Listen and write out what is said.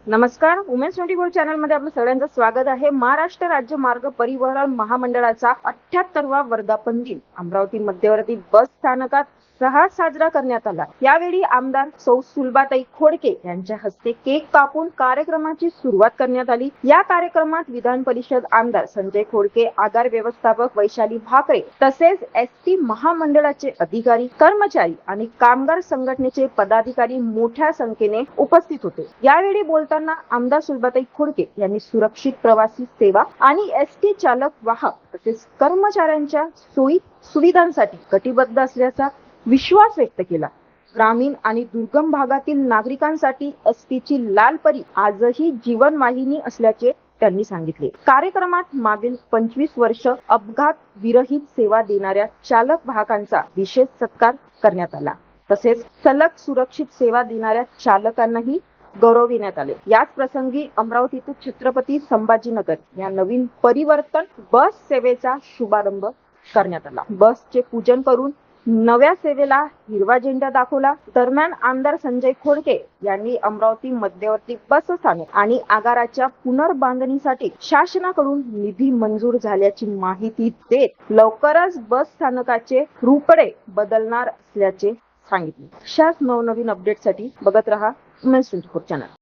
नमस्कार, उमेश 24 चॅनल मध्ये आपलं सगळ्यांचं स्वागत आहे. महाराष्ट्र राज्य मार्ग परिवहन महामंडळाचा 78वा वर्धापन दिन अमरावती मध्यवर्ती बस स्थानकात साजरा करण्यात आला. यावेळी आमदार सौ सुलभाताई खोडके यांच्या हस्ते केक कापून कार्यक्रमाची सुरुवात करण्यात आली. या कार्यक्रमात विधान परिषद आमदार संजय खोडके, आगार व्यवस्थापक वैशाली भाकरे तसेच एसटी महामंडळाचे अधिकारी, कर्मचारी आणि कामगार संघटनेचे पदाधिकारी मोठ्या संख्येने उपस्थित होते. यावेळी बोलताना आमदार सुलभाताई खोडके यांनी सुरक्षित प्रवासी सेवा आणि एसटी चालक, वाहक तसेच कर्मचाऱ्यांच्या सोयी सुविधांसाठी कटिबद्ध असल्याचा विश्वास व्यक्त केला. ग्रामीण आणि दुर्गम भागातील नागरिकांसाठी एसटीची लाल परी आजही जीवनवाहिनी असल्याचे त्यांनी सांगितले. कार्यक्रमात मागील 25 वर्ष अपघात विरहित सेवा देणाऱ्या चालक वाहकांचा विशेष सत्कार करण्यात आला. तसेच सलग सुरक्षित सेवा देणाऱ्या चालकांनाही गौरविण्यात आले. याच प्रसंगी अमरावतीतील छत्रपती संभाजीनगर या नवीन परिवर्तन बस सेवेचा शुभारंभ करण्यात आला. बसचे पूजन करून नव्या सेवेला हिरवा झेंडा दाखवला. दरम्यान आमदार संजय खोडके यांनी अमरावती मध्यवर्ती बस स्थानक आणि आगाराच्या पुनर्बांधणीसाठी शासनाकडून निधी मंजूर झाल्याची माहिती देत लवकरच बस स्थानकाचे रूपडे बदलणार असल्याचे सांगितले. अशाच नवनवीन अपडेटसाठी बघत रहा उमेश 24 चॅनल.